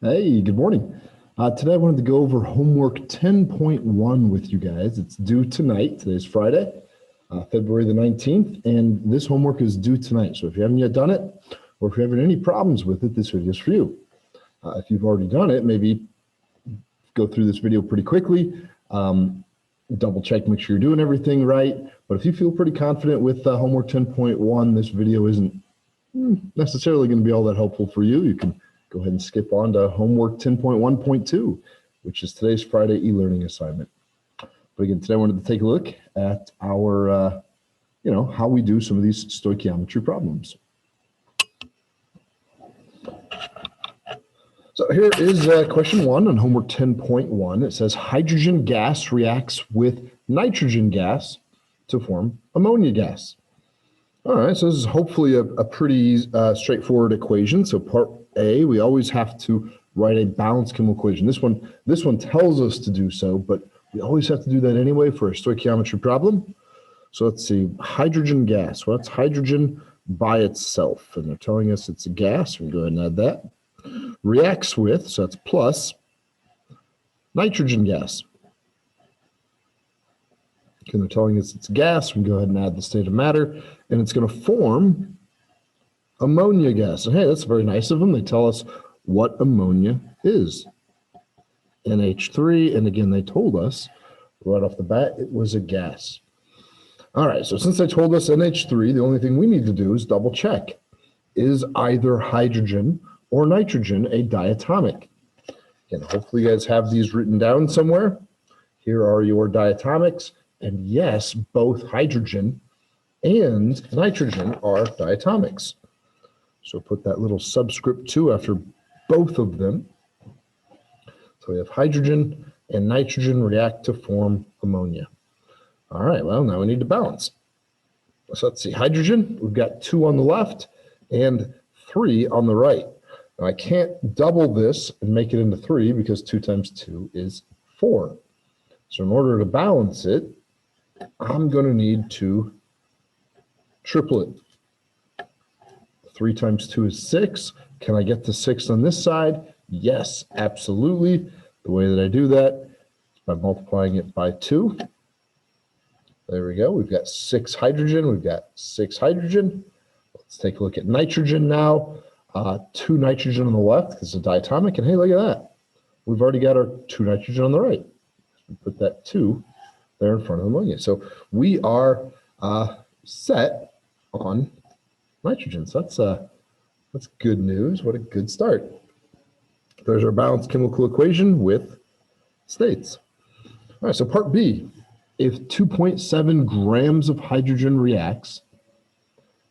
Hey, good morning. Today I wanted to go over homework 10.1 with you guys. It's due tonight. Today's Friday, February the 19th, and this homework is due tonight. So if you haven't yet done it, or if you're having any problems with it, this video is for you. If you've already done it, maybe go through this video pretty quickly, double check, make sure you're doing everything right. But if you feel pretty confident with homework 10.1, this video isn't necessarily going to be all that helpful for you. You can go ahead and skip on to homework 10.1.2, which is today's Friday e-learning assignment. But again, today I wanted to take a look at our, how we do some of these stoichiometry problems. So here is question 1 on homework 10.1. It says hydrogen gas reacts with nitrogen gas to form ammonia gas. All right, so this is hopefully a pretty straightforward equation. So part A, we always have to write a balanced chemical equation. This one tells us to do so, but we always have to do that anyway for a stoichiometry problem. So let's see, hydrogen gas. Well, that's hydrogen by itself, and they're telling us it's a gas. We can go ahead and add that. Reacts with, so that's plus, nitrogen gas. Okay, they're telling us it's gas. We can go ahead and add the state of matter, and it's going to form ammonia gas. And hey, that's very nice of them. They tell us what ammonia is. NH3, and again, they told us right off the bat it was a gas. All right, so since they told us NH3, the only thing we need to do is double check. Is either hydrogen or nitrogen a diatomic? Again, hopefully you guys have these written down somewhere. Here are your diatomics. And yes, both hydrogen and nitrogen are diatomics. So put that little subscript 2 after both of them. So we have hydrogen and nitrogen react to form ammonia. All right, well, now we need to balance. So let's see, hydrogen, we've got 2 on the left and 3 on the right. Now I can't double this and make it into 3 because 2 times 2 is 4. So in order to balance it, I'm going to need to triple it. 3 times 2 is 6. Can I get to 6 on this side? Yes, absolutely. The way that I do that is by multiplying it by 2. There we go. We've got 6 hydrogen. We've got 6 hydrogen. Let's take a look at nitrogen now. 2 nitrogen on the left because it's a diatomic. And hey, look at that. We've already got our 2 nitrogen on the right. We put that 2 there in front of ammonia. So we are set on nitrogen. So that's good news. What a good start. There's our balanced chemical equation with states. All right, so part B. If 2.7 grams of hydrogen reacts,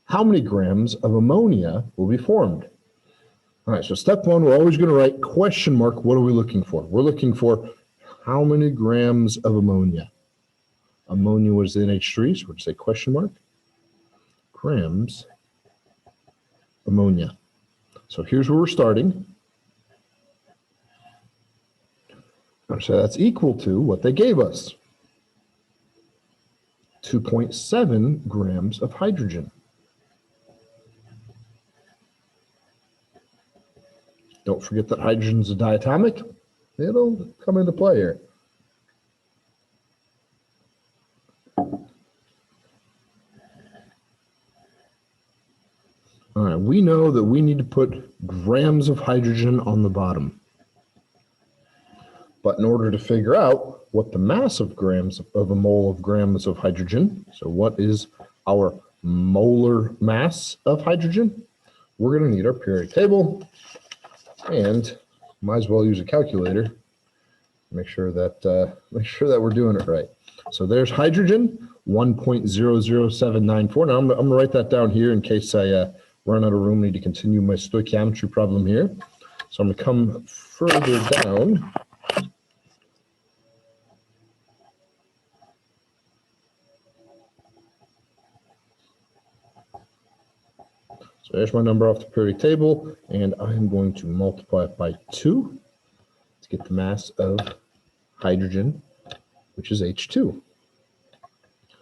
how many grams of ammonia will be formed? All right, so step 1, we're always going to write question mark. What are we looking for? We're looking for how many grams of ammonia? Ammonia was NH3, so we're going to say question mark, grams, ammonia. So here's where we're starting. So that's equal to what they gave us, 2.7 grams of hydrogen. Don't forget that hydrogen is a diatomic. It'll come into play here. All right, we know that we need to put grams of hydrogen on the bottom. But in order to figure out what the mass of grams of a mole of grams of hydrogen, so what is our molar mass of hydrogen, we're going to need our periodic table, and might as well use a calculator. Make sure that we're doing it right. So there's hydrogen, 1.00794. Now I'm going to write that down here in case I run out of room. Need to continue my stoichiometry problem here. So I'm going to come further down. So there's my number off the periodic table, and I'm going to multiply it by 2 to get the mass of hydrogen, which is H2.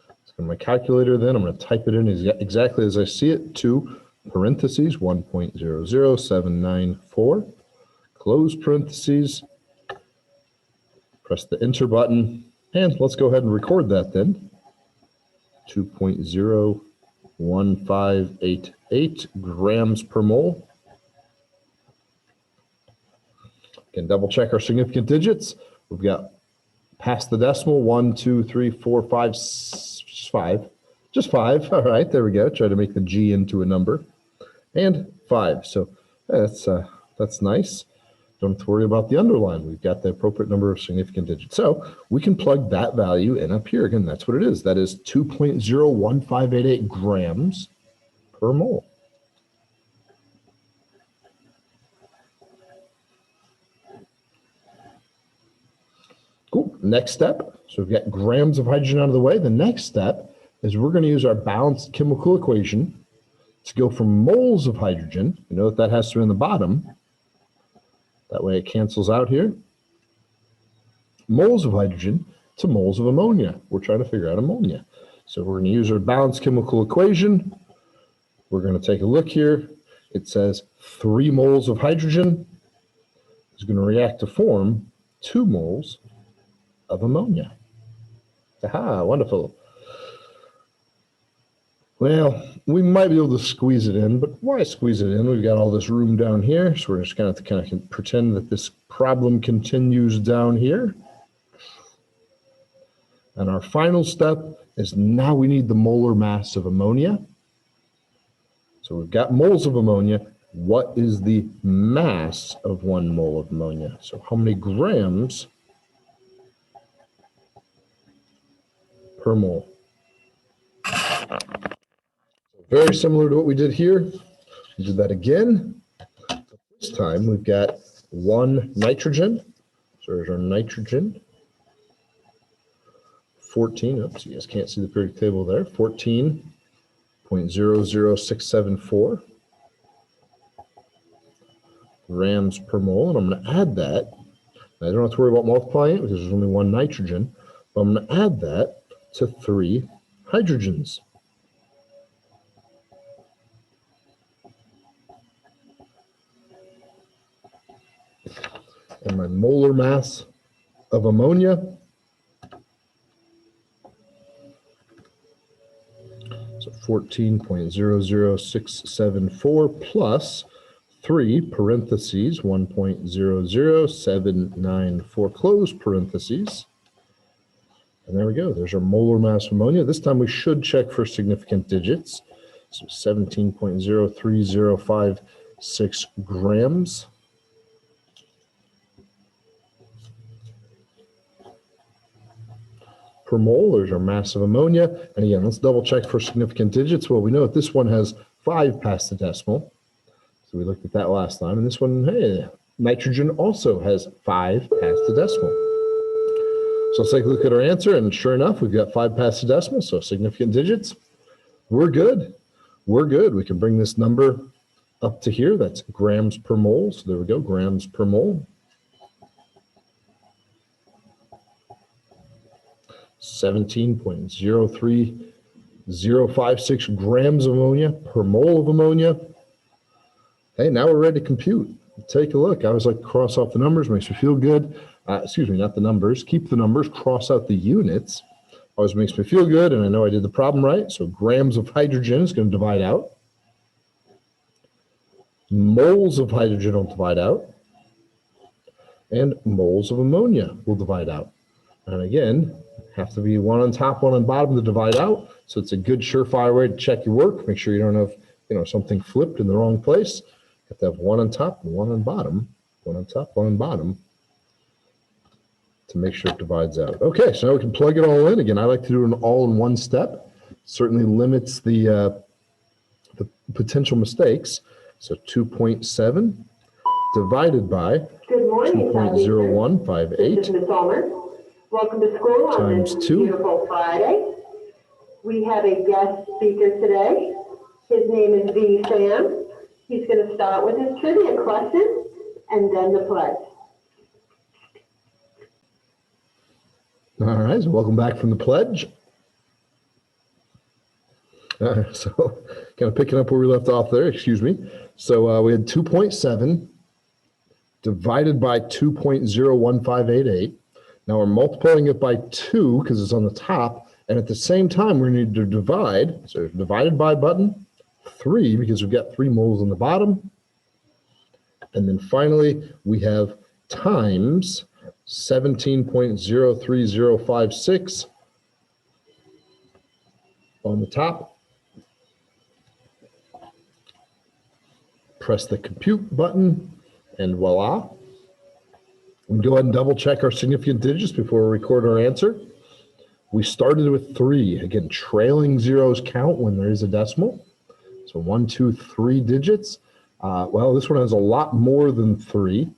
Let's go to my calculator then. I'm going to type it in exactly as I see it, 2 parentheses 1.00794. close parentheses, press the enter button, and let's go ahead and record that then. 2.01588 grams per mole. Again, double check our significant digits. We've got past the decimal, 1, 2, 3, 4, 5, just 5. Just 5. All right, there we go. Try to make the G into a number. And 5. So that's nice. Don't have to worry about the underline. We've got the appropriate number of significant digits. So we can plug that value in up here. Again, that's what it is. That is 2.01588 grams per mole. Cool. Next step. So we've got grams of hydrogen out of the way. The next step is we're going to use our balanced chemical equation to go from moles of hydrogen. You know that has to be in the bottom. That way it cancels out here. Moles of hydrogen to moles of ammonia. We're trying to figure out ammonia. So we're going to use our balanced chemical equation. We're going to take a look here. It says 3 moles of hydrogen is going to react to form 2 moles of ammonia. Aha, wonderful. Well, we might be able to squeeze it in, but why squeeze it in? We've got all this room down here, so we're just going to kind of pretend that this problem continues down here. And our final step is now we need the molar mass of ammonia. So we've got moles of ammonia. What is the mass of 1 mole of ammonia? So how many grams per mole? Very similar to what we did here. We did that again. This time we've got 1 nitrogen. So there's our nitrogen. 14, oops, you guys can't see the periodic table there. 14.00674 grams per mole. And I'm going to add that. I don't have to worry about multiplying it because there's only 1 nitrogen. But I'm going to add that to 3 hydrogens. And my molar mass of ammonia so 14.00674 plus 3 parentheses 1.00794 close parentheses. And there we go. There's our molar mass of ammonia. This time we should check for significant digits. So 17.03056 grams. Per mole. There's our mass of ammonia. And again, let's double check for significant digits. Well, we know that this one has 5 past the decimal. So we looked at that last time. And this one, hey, nitrogen also has 5 past the decimal. So let's take a look at our answer. And sure enough, we've got 5 past the decimal. So significant digits. We're good. We're good. We can bring this number up to here. That's grams per mole. So there we go, grams per mole. 17.03056 grams of ammonia per mole of ammonia. Hey, now we're ready to compute. Take a look. I always like to cross off the numbers, makes me feel good. Excuse me, not the numbers. Keep the numbers, cross out the units. Always makes me feel good, and I know I did the problem right. So grams of hydrogen is going to divide out. Moles of hydrogen will divide out. And moles of ammonia will divide out. And again, have to be 1 on top, 1 on bottom to divide out. So it's a good surefire way to check your work. Make sure you don't have, something flipped in the wrong place. You have to have 1 on top and 1 on bottom. 1 on top, 1 on bottom to make sure it divides out. Okay, so now we can plug it all in. Again, I like to do it all in one step. Certainly limits the potential mistakes. So 2.7 divided by 2.0158. This is Ms. Ulmer. Welcome to school on this beautiful Friday. We have a guest speaker today. His name is V. Sam. He's going to start with his trivia question and then the pledge. All right, so welcome back from the pledge. So kind of picking up where we left off there, excuse me. So we had 2.7 divided by 2.01588. Now we're multiplying it by 2 because it's on the top, and at the same time we need to divide, so divided by button, 3 because we've got 3 moles on the bottom. And then finally we have times 17.03056 on the top. Press the compute button, and voila. We can go ahead and double check our significant digits before we record our answer. We started with 3. Again, trailing zeros count when there is a decimal. So 1, 2, 3 digits. Well, this one has a lot more than 3.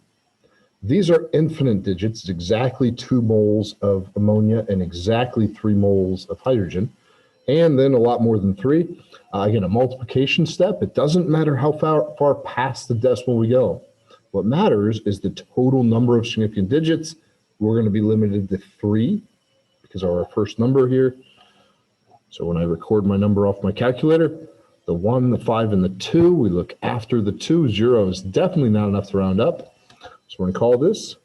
These are infinite digits. It's exactly 2 moles of ammonia and exactly 3 moles of hydrogen. And then a lot more than 3. Again, a multiplication step. It doesn't matter how far past the decimal we go. What matters is the total number of significant digits. We're going to be limited to 3 because of our first number here. So when I record my number off my calculator, the 1, the 5, and the 2, we look after the 2. 0 is definitely not enough to round up. So we're going to call this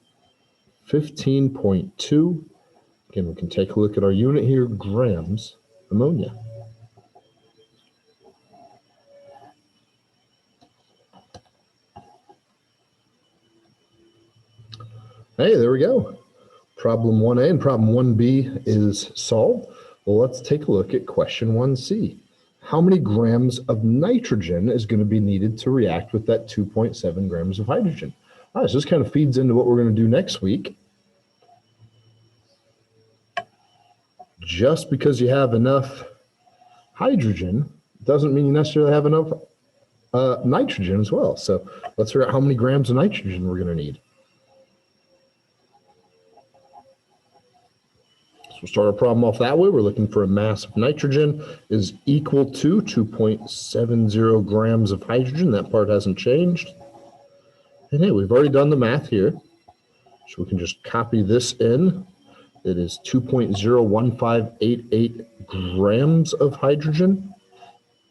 15.2. Again, we can take a look at our unit here, grams ammonia. Hey, there we go. Problem 1A and problem 1B is solved. Well, let's take a look at question 1C. How many grams of nitrogen is going to be needed to react with that 2.7 grams of hydrogen? All right, so this kind of feeds into what we're going to do next week. Just because you have enough hydrogen doesn't mean you necessarily have enough nitrogen as well. So let's figure out how many grams of nitrogen we're going to need. So we'll start our problem off that way. We're looking for a mass of nitrogen is equal to 2.70 grams of hydrogen. That part hasn't changed. And hey, we've already done the math here. So we can just copy this in. It is 2.01588 grams of hydrogen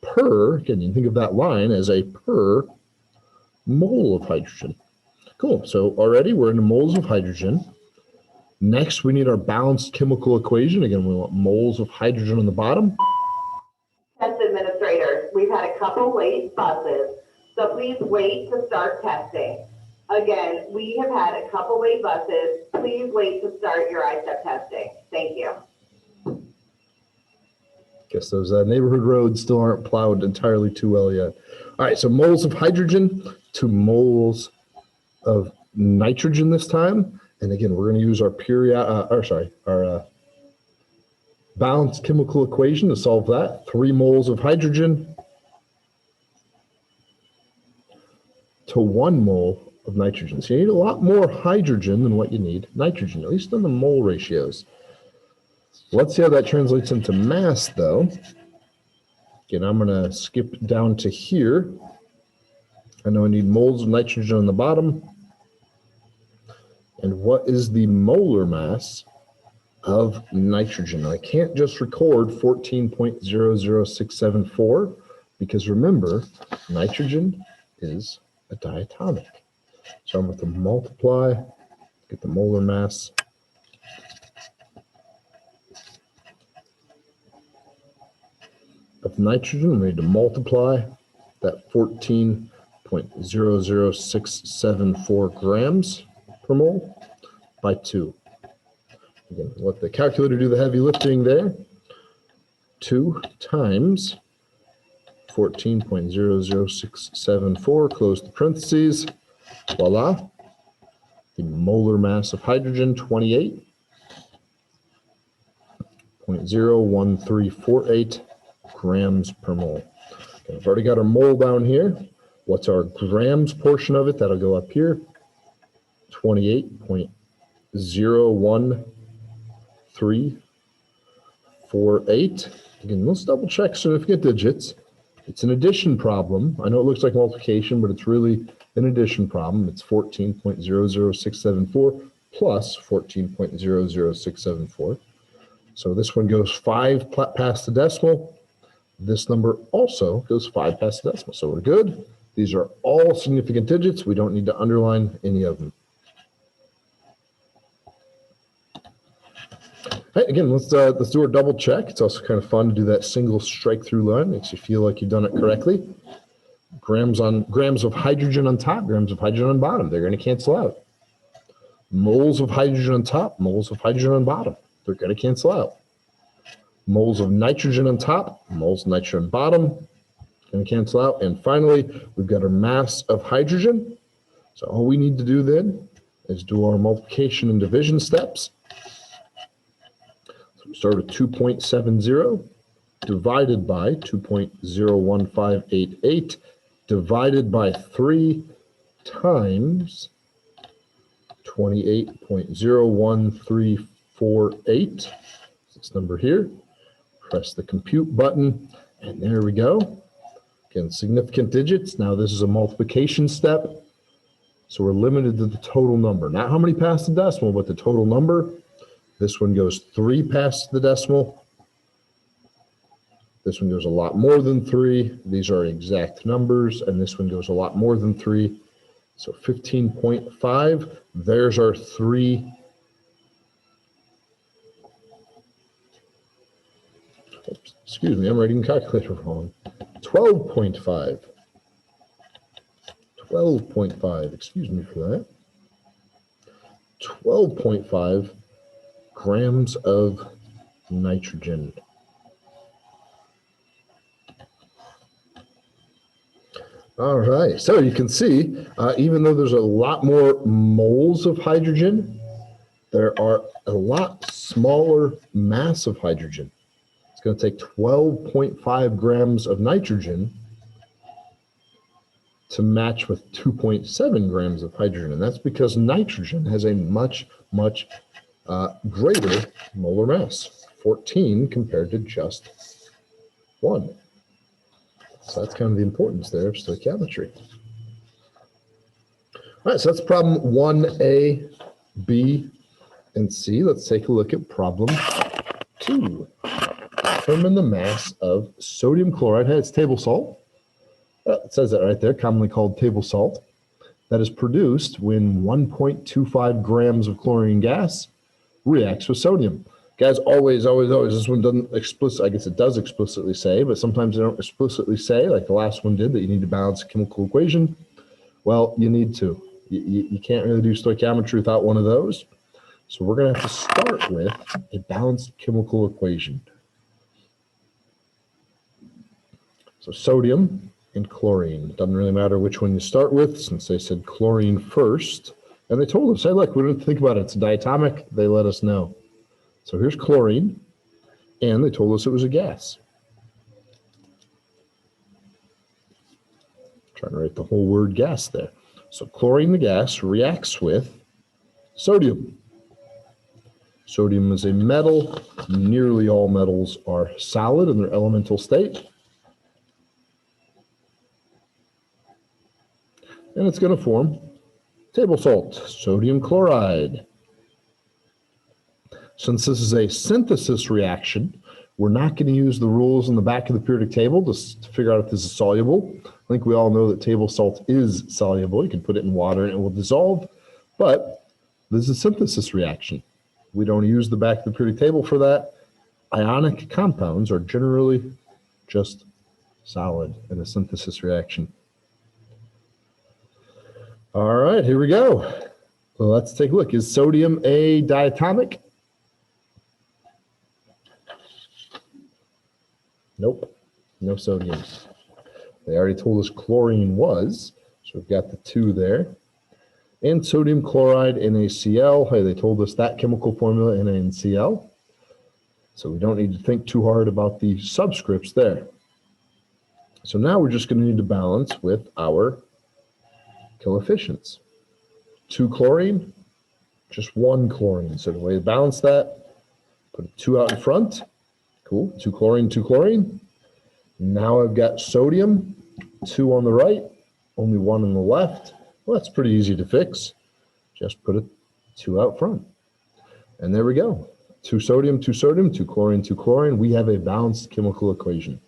per, again, you think of that line as a per mole of hydrogen. Cool, so already we're into moles of hydrogen. Next, we need our balanced chemical equation. Again, we want moles of hydrogen on the bottom. Test administrators, we've had a couple late buses, so please wait to start testing. Again, we have had a couple late buses. Please wait to start your ISEP testing. Thank you. Guess those neighborhood roads still aren't plowed entirely too well yet. All right, so moles of hydrogen to moles of nitrogen this time. And again, we're going to use our balanced chemical equation to solve that. 3 moles of hydrogen to 1 mole of nitrogen. So you need a lot more hydrogen than what you need nitrogen, at least in the mole ratios. Let's see how that translates into mass, though. Again, I'm going to skip down to here. I know I need moles of nitrogen on the bottom. And what is the molar mass of nitrogen? Now, I can't just record 14.00674 because remember, nitrogen is a diatomic. So I'm going to multiply, get the molar mass. Of nitrogen, we need to multiply that 14.00674 grams per mole by 2. Again, let the calculator do the heavy lifting there. 2 times 14.00674, close the parentheses. Voila. The molar mass of hydrogen, 28.01348 grams per mole. Okay, we've already got our mole down here. What's our grams portion of it? That'll go up here. 28.01348. Again, let's double check significant digits. It's an addition problem. I know it looks like multiplication, but it's really an addition problem. It's 14.00674 plus 14.00674. So this one goes 5 past the decimal. This number also goes 5 past the decimal. So we're good. These are all significant digits. We don't need to underline any of them. All right, again, let's do our double check. It's also kind of fun to do that single strike through line. Makes you feel like you've done it correctly. Grams of hydrogen on top, grams of hydrogen on bottom. They're going to cancel out. Moles of hydrogen on top, moles of hydrogen on bottom. They're going to cancel out. Moles of nitrogen on top, moles of nitrogen on bottom. Going to cancel out. And finally, we've got our mass of hydrogen. So all we need to do then is do our multiplication and division steps. So we start with 2.70 divided by 2.01588 divided by 3 times 28.01348. This number here. Press the compute button, and there we go. Again, significant digits. Now this is a multiplication step, so we're limited to the total number. Not how many past the decimal, but the total number. This one goes 3 past the decimal. This one goes a lot more than 3. These are exact numbers, and this one goes a lot more than 3. So 15.5, there's our 3. Oops, excuse me, I'm writing calculator wrong. 12.5. 12.5, excuse me for that. 12.5 grams of nitrogen. All right, so you can see, even though there's a lot more moles of hydrogen, there are a lot smaller mass of hydrogen. It's going to take 12.5 grams of nitrogen to match with 2.7 grams of hydrogen. And that's because nitrogen has a much, much greater molar mass, 14 compared to just 1. So that's kind of the importance there of stoichiometry. All right, so that's problem 1A, B, and C. Let's take a look at problem 2. Determine the mass of sodium chloride. Hey, it's table salt. It says that right there, commonly called table salt. That is produced when 1.25 grams of chlorine gas reacts with sodium. Guys, always, this one doesn't I guess it does explicitly say, but sometimes they don't explicitly say, like the last one did, that you need to balance a chemical equation. Well, you need to. You can't really do stoichiometry without one of those. So we're going to have to start with a balanced chemical equation. So sodium and chlorine. Doesn't really matter which one you start with, since they said chlorine first. And they told us, hey, look, we didn't think about it. It's diatomic. They let us know. So here's chlorine, and they told us it was a gas. Trying to write the whole word gas there. So chlorine, the gas, reacts with sodium. Sodium is a metal. Nearly all metals are solid in their elemental state. And it's going to form table salt, sodium chloride. Since this is a synthesis reaction, we're not going to use the rules in the back of the periodic table to figure out if this is soluble. I think we all know that table salt is soluble. You can put it in water and it will dissolve, but this is a synthesis reaction. We don't use the back of the periodic table for that. Ionic compounds are generally just solid in a synthesis reaction. All right, here we go. Well, let's take a look. Is sodium a diatomic? Nope, no sodium. They already told us chlorine was, so we've got the 2 there. And sodium chloride, NaCl. Hey, they told us that chemical formula, NaCl. So we don't need to think too hard about the subscripts there. So now we're just going to need to balance with our coefficients. 2 chlorine, just 1 chlorine. So the way to balance that, put a 2 out in front. Cool, 2 chlorine, 2 chlorine. Now I've got sodium, 2 on the right, only 1 on the left. Well, that's pretty easy to fix. Just put a 2 out front. And there we go. 2 sodium, 2 sodium, 2 chlorine, 2 chlorine. We have a balanced chemical equation.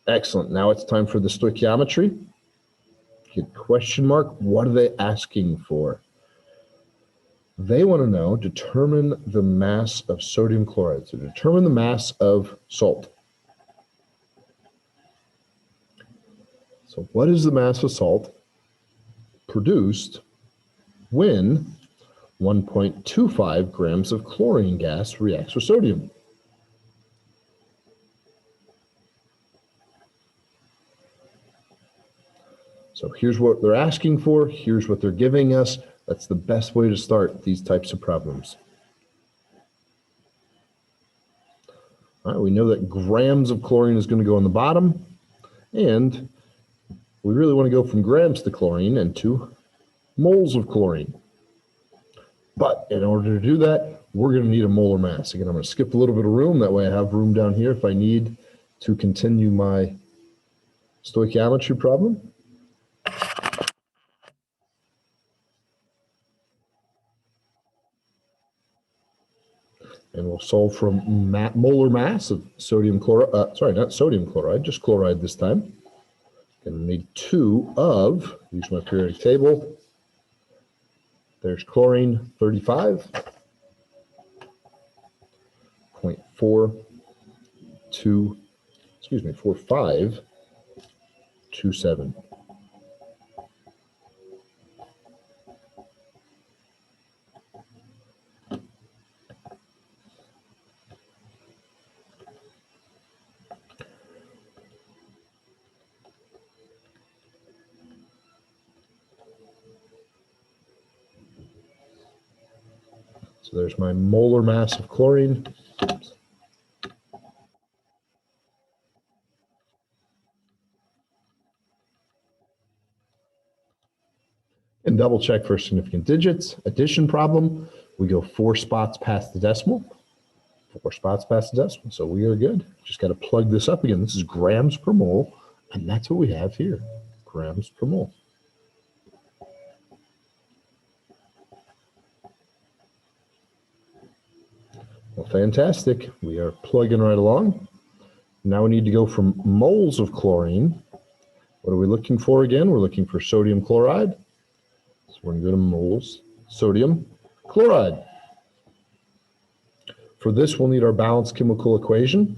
Excellent. Now it's time for the stoichiometry. Get question mark. What are they asking for? They want to know, determine the mass of sodium chloride. So determine the mass of salt. So what is the mass of salt produced when 1.25 grams of chlorine gas reacts with sodium? So here's what they're asking for. Here's what they're giving us. That's the best way to start these types of problems. All right, we know that grams of chlorine is going to go on the bottom, and we really want to go from grams to chlorine and to moles of chlorine. But in order to do that, we're going to need a molar mass. Again, I'm going to skip a little bit of room. That way I have room down here if I need to continue my stoichiometry problem. And we'll solve from molar mass of sodium chloride, sorry, not sodium chloride, just chloride this time. Going to need 2 of, use my periodic table. There's chlorine, 45.4527. So there's my molar mass of chlorine. Oops. And double check for significant digits. Addition problem, we go 4 spots past the decimal. 4 spots past the decimal, so we are good. Just got to plug this up again. This is grams per mole, and that's what we have here, grams per mole. Well, fantastic. We are plugging right along. Now we need to go from moles of chlorine. What are we looking for again? We're looking for sodium chloride. So we're going to go to moles, sodium chloride. For this, we'll need our balanced chemical equation.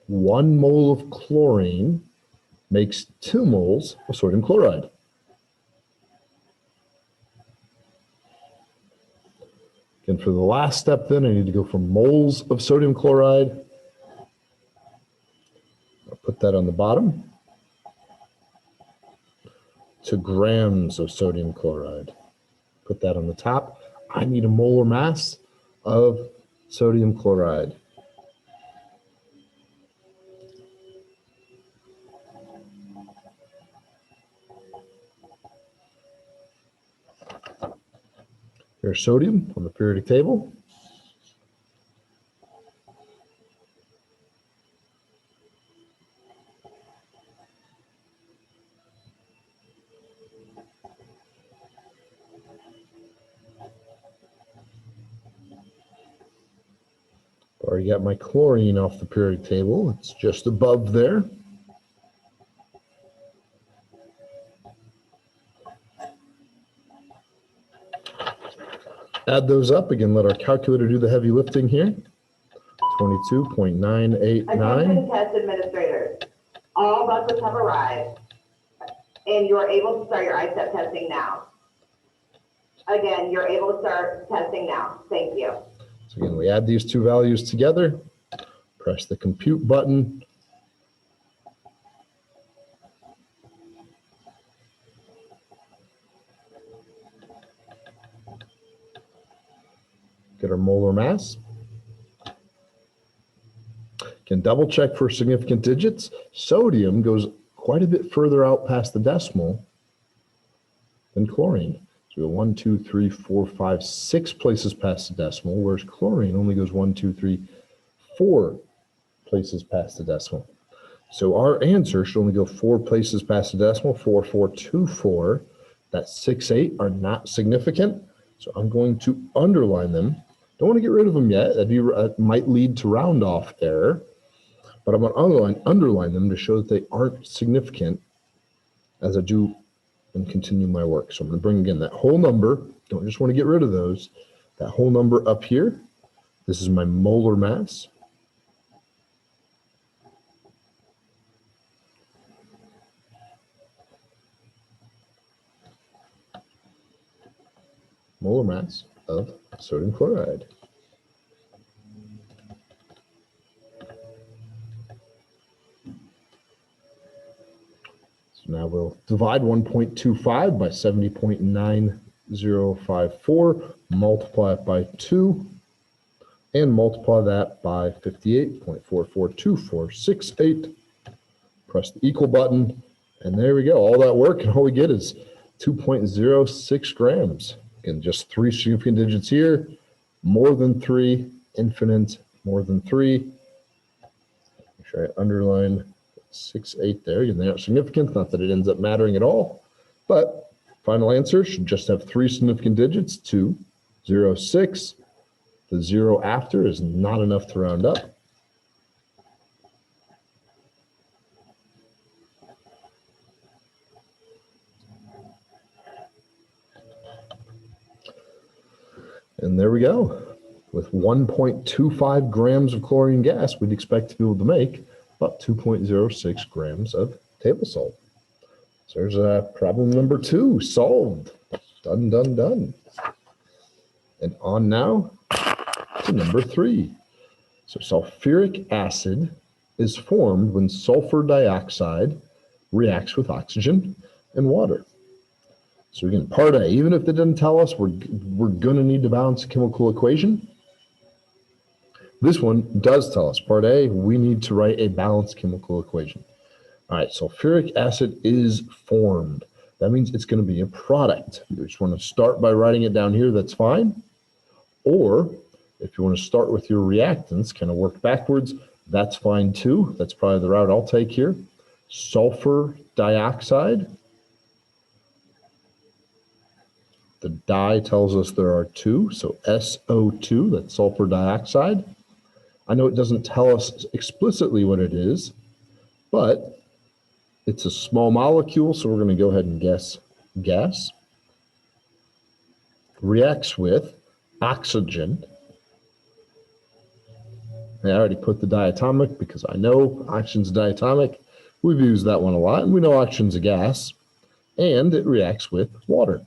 1 mole of chlorine makes 2 moles of sodium chloride. And for the last step then, I need to go from moles of sodium chloride. I'll put that on the bottom. To grams of sodium chloride. Put that on the top. I need a molar mass of sodium chloride. Here's sodium on the periodic table. Already got my chlorine off the periodic table. It's just above there. Add those up. Again, let our calculator do the heavy lifting here. 22.989. Attention test administrators. All buses have arrived, and you are able to start your ISTEP testing now. Again, you're able to start testing now. Thank you. So again, we add these 2 values together, press the compute button. Get our molar mass. Can double check for significant digits. Sodium goes quite a bit further out past the decimal than chlorine. So we go 1, 2, 3, 4, 5, 6 places past the decimal, whereas chlorine only goes 1, 2, 3, 4 places past the decimal. So our answer should only go 4 places past the decimal, 4, 4, 2, 4. That 6, 8 are not significant. So I'm going to underline them. Don't want to get rid of them yet. That might lead to round off error. But I'm going to underline them to show that they aren't significant as I do and continue my work. So I'm going to bring again that whole number. Don't just want to get rid of those. That whole number up here. This is my molar mass. Molar mass of sodium chloride. So now we'll divide 1.25 by 70.9054, multiply it by 2, and multiply that by 58.442468. Press the equal button, and there we go. All that work, and all we get is 2.06 grams. Again, just 3 significant digits here, more than 3, infinite, more than 3. Make sure I underline 68 there. Again, they aren't significant, not that it ends up mattering at all, but final answer should just have 3 significant digits, 2, 0, 6. The 0 after is not enough to round up. And there we go. With 1.25 grams of chlorine gas, we'd expect to be able to make about 2.06 grams of table salt. So there's problem number 2 solved. Done, done, done. And on now to number 3. So sulfuric acid is formed when sulfur dioxide reacts with oxygen and water. So again, part A, even if they didn't tell us, we're going to need to balance the chemical equation. This one does tell us, part A, we need to write a balanced chemical equation. All right, sulfuric acid is formed. That means it's going to be a product. If you just want to start by writing it down here, that's fine. Or if you want to start with your reactants, kind of work backwards, that's fine too. That's probably the route I'll take here. Sulfur dioxide. The di tells us there are 2, so SO2, that's sulfur dioxide. I know it doesn't tell us explicitly what it is, but it's a small molecule, so we're going to go ahead and guess gas. Reacts with oxygen. I already put the diatomic because I know oxygen's diatomic. We've used that one a lot, and we know oxygen's a gas, and it reacts with water.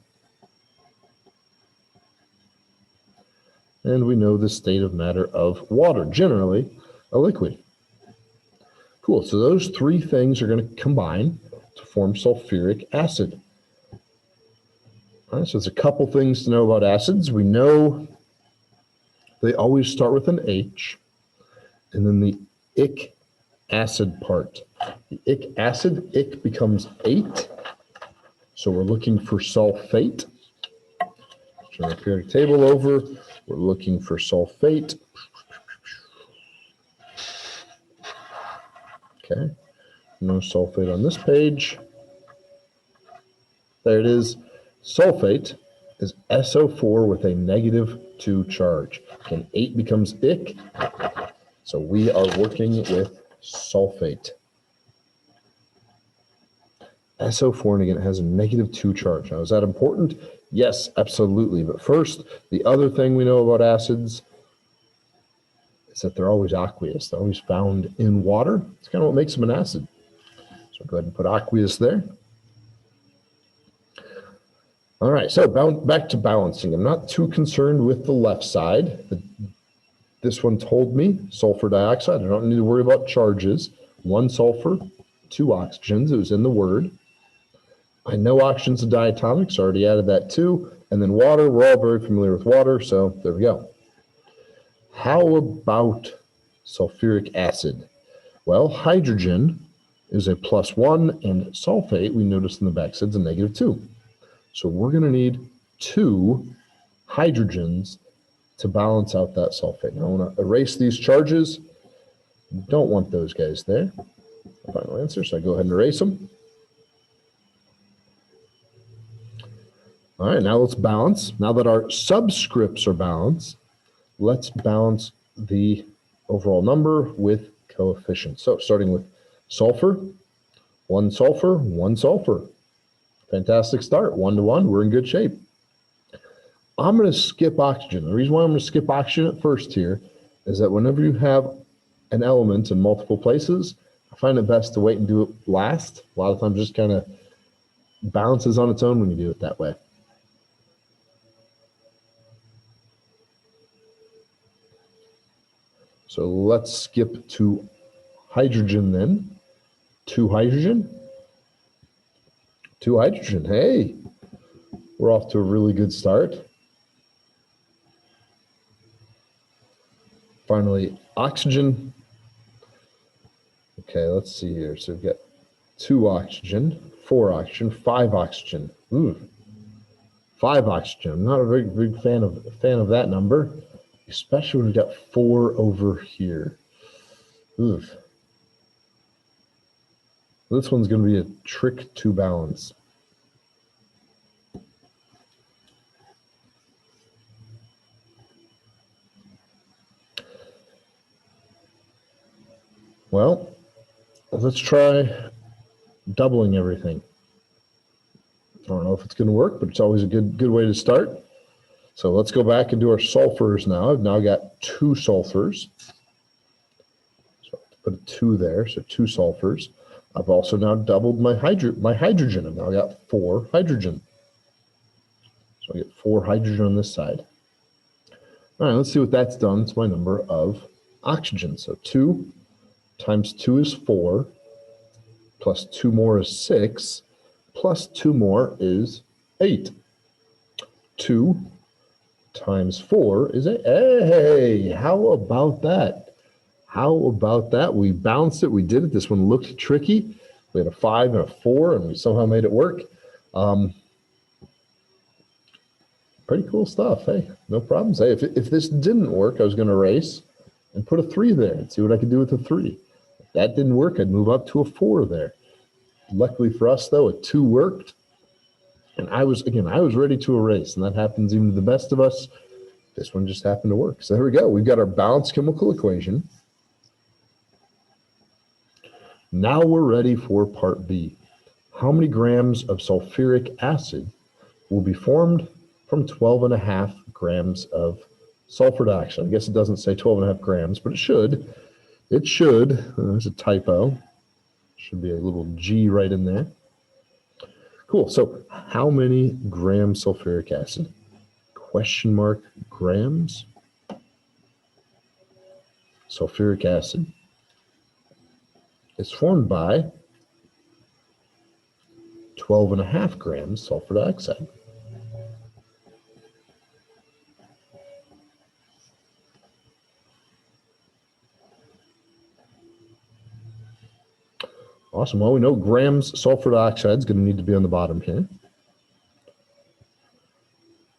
And we know the state of matter of water, generally a liquid. Cool, so those 3 things are going to combine to form sulfuric acid. All right, so there's a couple things to know about acids. We know they always start with an H, and then the ic acid part. The ic acid, ic becomes 8, so we're looking for sulfate. Turn the periodic table over. We're looking for sulfate. Okay, no sulfate on this page. There it is. Sulfate is SO4 with a -2 charge. And 8 becomes ic. So we are working with sulfate. SO4, and again, it has a -2 charge. Now, is that important? Yes, absolutely. But first, the other thing we know about acids is that they're always aqueous. They're always found in water. It's kind of what makes them an acid. So go ahead and put aqueous there. All right, so back to balancing. I'm not too concerned with the left side. This one told me sulfur dioxide. I don't need to worry about charges. 1 sulfur, 2 oxygens. It was in the word. I know oxygen's a diatomic, so I already added that too. And then water, we're all very familiar with water, so there we go. How about sulfuric acid? Well, hydrogen is a +1, and sulfate, we noticed in the backside, is a -2. So we're going to need 2 hydrogens to balance out that sulfate. Now I want to erase these charges. Don't want those guys there. Final answer, so I go ahead and erase them. All right, now let's balance. Now that our subscripts are balanced, let's balance the overall number with coefficients. So starting with sulfur, 1 sulfur, 1 sulfur. Fantastic start, 1-1. We're in good shape. I'm going to skip oxygen. The reason why I'm going to skip oxygen at first here is that whenever you have an element in multiple places, I find it best to wait and do it last. A lot of times just kind of balances on its own when you do it that way. So let's skip to hydrogen then. 2 hydrogen. 2 hydrogen. Hey, we're off to a really good start. Finally, oxygen. Okay, let's see here. So we've got 2 oxygen, 4 oxygen, 5 oxygen. Ooh, 5 oxygen. I'm not a very big fan of that number, especially when we've got 4 over here. Ooh. This one's going to be a trick to balance. Well, let's try doubling everything. I don't know if it's going to work, but it's always a good way to start. So let's go back and do our sulfurs now. I've now got 2 sulfurs. So I'll put a 2 there, so 2 sulfurs. I've also now doubled my hydrogen. I've now got 4 hydrogen. So I get 4 hydrogen on this side. All right, let's see what that's done. It's my number of oxygen. So 2 times 2 is 4, plus 2 more is 6, plus 2 more is 8. 2 times 4 is 8. Hey, how about that? How about that? We bounced it. We did it. This one looked tricky. We had a 5 and a 4, and we somehow made it work. Pretty cool stuff. Hey, no problems. Hey, if this didn't work, I was going to erase and put a 3 there and see what I could do with a 3. If that didn't work, I'd move up to a 4 there. Luckily for us, though, a 2 worked. And I was ready to erase, and that happens even to the best of us. This one just happened to work. So there we go. We've got our balanced chemical equation. Now we're ready for part B. How many grams of sulfuric acid will be formed from 12.5 grams of sulfur dioxide? I guess it doesn't say 12.5 grams, but it should. It should. There's a typo. Should be a little G right in there. Cool. So how many grams sulfuric acid? Question mark grams. Sulfuric acid is formed by 12.5 grams sulfur dioxide. Awesome. Well, we know grams sulfur dioxide is going to need to be on the bottom here.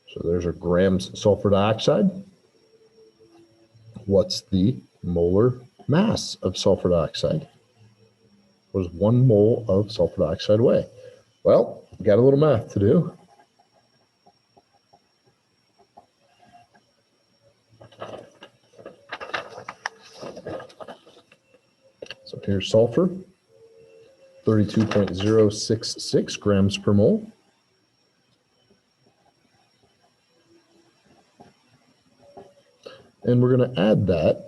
So there's our grams sulfur dioxide. What's the molar mass of sulfur dioxide? What does 1 mole of sulfur dioxide weigh? Well, we got a little math to do. So here's sulfur, 32.066 grams per mole. And we're going to add that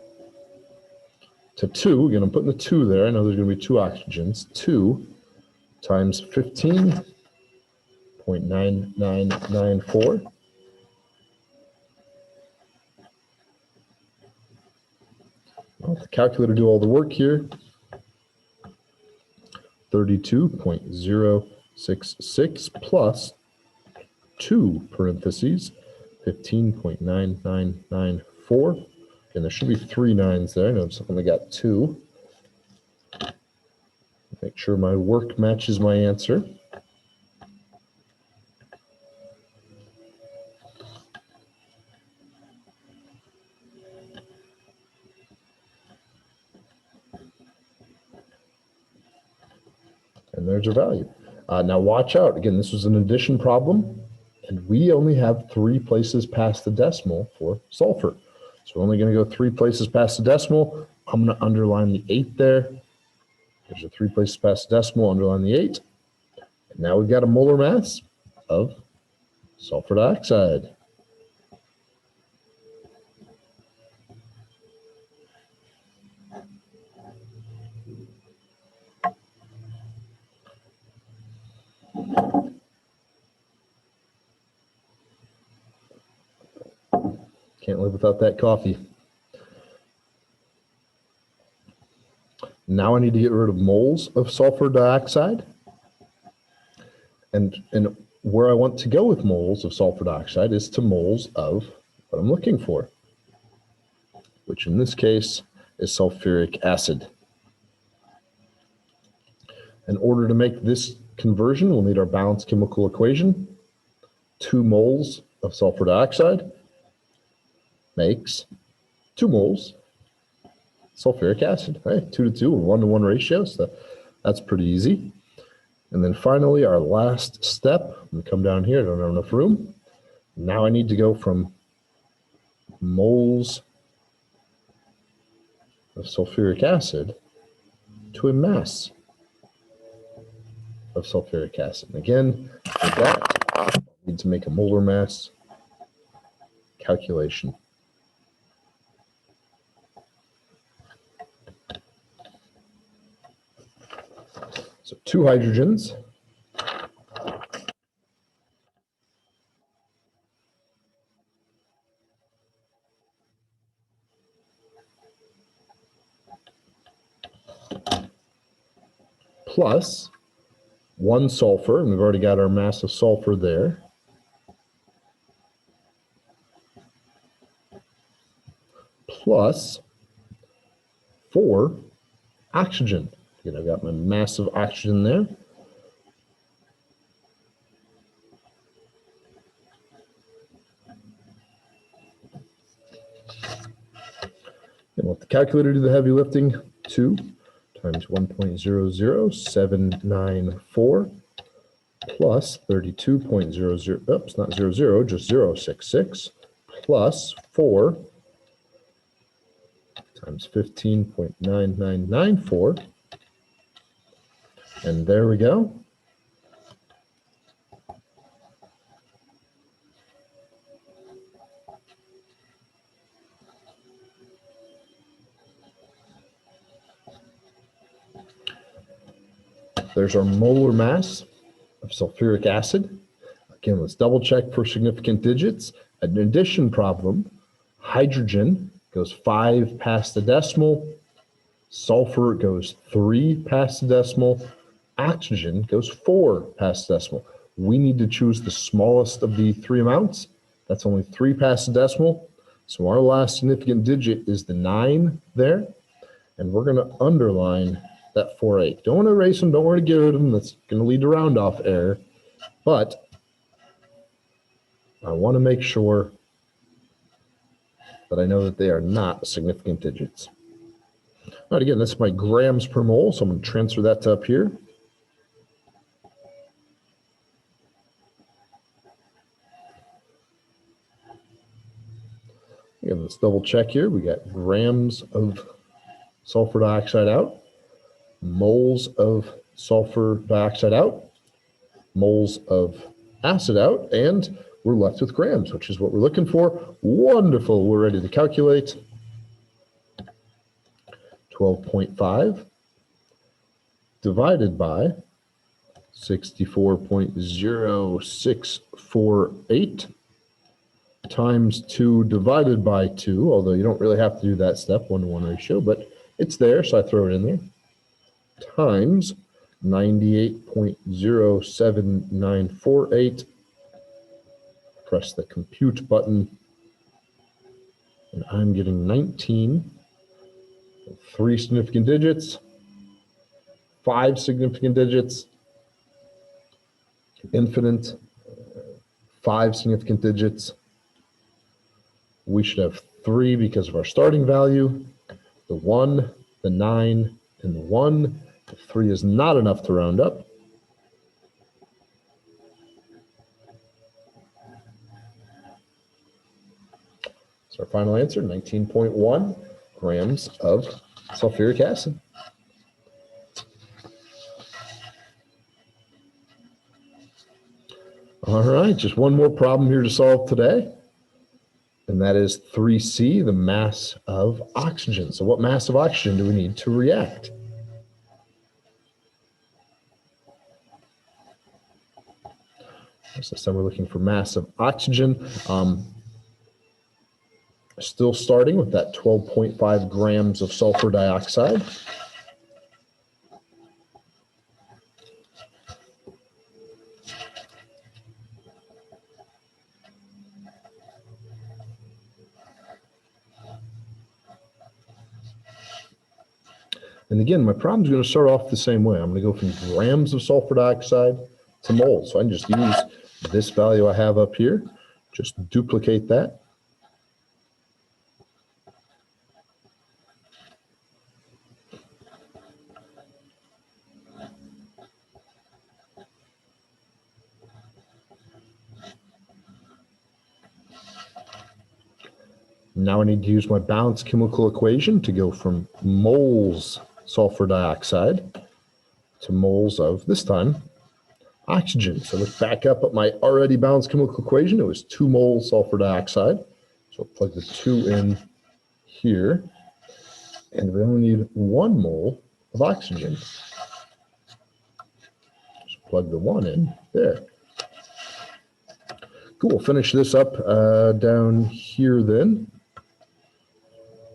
to 2. Again, I'm putting the 2 there. I know there's going to be 2 oxygens. 2 times 15.9994. Well, the calculator do all the work here. 32.066 plus 2 parentheses 15.9994. And there should be 3 9s there. I know I've only got 2. Make sure my work matches my answer. And there's our value. Now watch out. Again, this was an addition problem, and we only have 3 places past the decimal for sulfur. So we're only going to go 3 places past the decimal. I'm going to underline the 8 there. There's your 3 places past the decimal, underline the 8. Now we've got a molar mass of sulfur dioxide. Can't live without that coffee. Now I need to get rid of moles of sulfur dioxide. And where I want to go with moles of sulfur dioxide is to moles of what I'm looking for, which in this case is sulfuric acid. In order to make this conversion, we'll need our balanced chemical equation. 2 moles of sulfur dioxide makes 2 moles sulfuric acid. Right? 2 to 2 or 1 to 1 ratio, so that's pretty easy. And then finally, our last step, I'm going to come down here, I don't have enough room. Now I need to go from moles of sulfuric acid to a mass of sulfuric acid. And again, for that, I need to make a molar mass calculation. So 2 hydrogens plus 1 sulfur, and we've already got our mass of sulfur there, plus 4 oxygen. Again, I've got my mass of oxygen there. And let the calculator do the heavy lifting. 2 times 1.00794 plus 32.00, oops, not 00, just 066, plus 4 times 15.9994. And there we go. There's our molar mass of sulfuric acid. Again, let's double check for significant digits. An addition problem, hydrogen goes 5 past the decimal, sulfur goes 3 past the decimal, oxygen goes 4 past the decimal. We need to choose the smallest of the 3 amounts. That's only 3 past the decimal. So our last significant digit is the 9 there. And we're going to underline that 4-8. Don't want to erase them. Don't want to get rid of them. That's going to lead to round off error. But I want to make sure that I know that they are not significant digits. All right, again, that's my grams per mole. So I'm going to transfer that to up here. Again, let's double check here. We got grams of sulfur dioxide out, moles of sulfur dioxide out, moles of acid out, and we're left with grams, which is what we're looking for. Wonderful. We're ready to calculate. 12.5 divided by 64.0648 times 2 divided by 2, although you don't really have to do that step, 1-to-1 ratio, but it's there, so I throw it in there, times 98.07948. Press the compute button, and I'm getting 19, 3 significant digits, 5 significant digits, infinite, 5 significant digits. We should have 3 because of our starting value, the 1, the 9, and the 1. The 3 is not enough to round up. So our final answer, 19.1 grams of sulfuric acid. All right, just one more problem here to solve today. And that is 3C, the mass of oxygen. So what mass of oxygen do we need to react? So this time we're looking for mass of oxygen. Still starting with that 12.5 grams of sulfur dioxide. And again, my problem is going to start off the same way. I'm going to go from grams of sulfur dioxide to moles. So I can just use this value I have up here, just duplicate that. Now I need to use my balanced chemical equation to go from moles sulfur dioxide to moles of, this time, oxygen. So let's back up at my already balanced chemical equation. It was 2 moles sulfur dioxide. So I'll plug the 2 in here. And we only need 1 mole of oxygen. Just plug the 1 in there. Cool, finish this up down here then,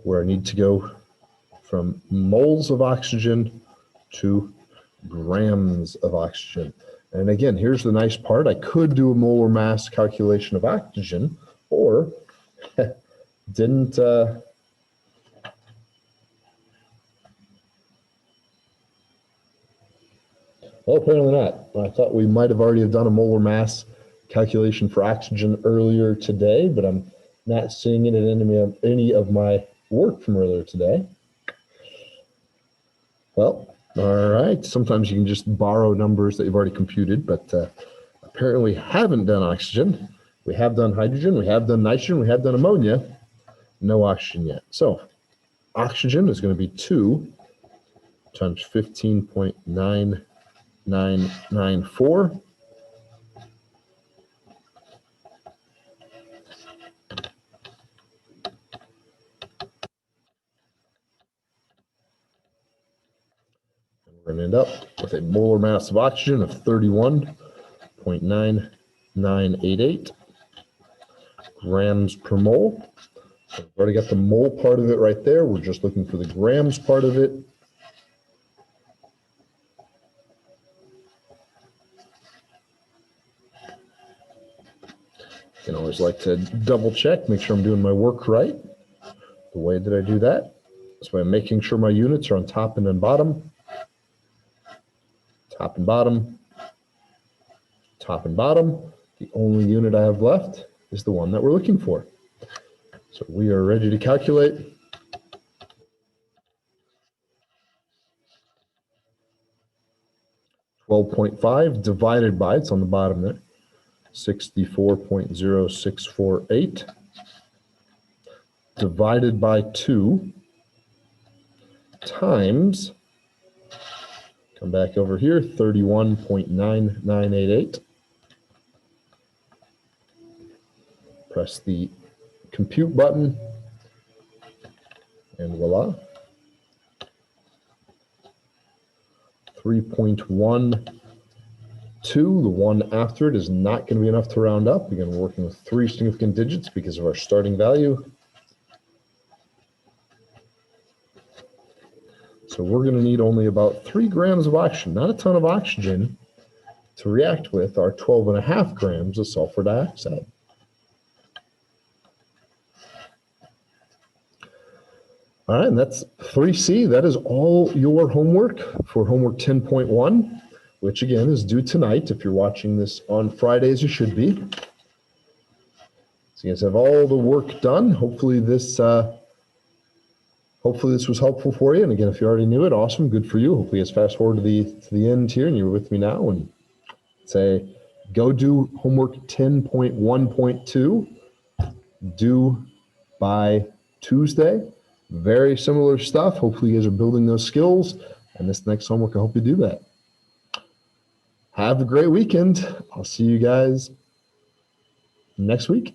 where I need to go from moles of oxygen to grams of oxygen. And again, here's the nice part. I could do a molar mass calculation of oxygen, or didn't, well, apparently not. I thought we might have already done a molar mass calculation for oxygen earlier today, but I'm not seeing it in any of my work from earlier today. Well, all right. Sometimes you can just borrow numbers that you've already computed, but apparently haven't done oxygen. We have done hydrogen, we have done nitrogen, we have done ammonia. No oxygen yet. So oxygen is going to be 2 times 15.9994. We're going to end up with a molar mass of oxygen of 31.9988 grams per mole. So we've already got the mole part of it right there. We're just looking for the grams part of it. You can always like to double check, make sure I'm doing my work right. The way that I do that is by making sure my units are on top and then bottom. Top and bottom, top and bottom. The only unit I have left is the one that we're looking for. So we are ready to calculate. $12.5 divided by, it's on the bottom there, 64.0648 divided by 2 times, come back over here, 31.9988. Press the compute button, and voila. 3.12, the one after it is not going to be enough to round up. Again, we're working with 3 significant digits because of our starting value. So we're going to need only about 3 grams of oxygen, not a ton of oxygen, to react with our 12.5 grams of sulfur dioxide. All right, and that's 3C. That is all your homework for homework 10.1, which again is due tonight if you're watching this on Friday, as you should be. So you guys have all the work done. Hopefully this was helpful for you. And again, if you already knew it, awesome, good for you. Hopefully it's fast forward to the end here and you're with me now and say, go do homework 10.1.2 due by Tuesday. Very similar stuff. Hopefully you guys are building those skills, and this next homework, I hope you do that. Have a great weekend. I'll see you guys next week.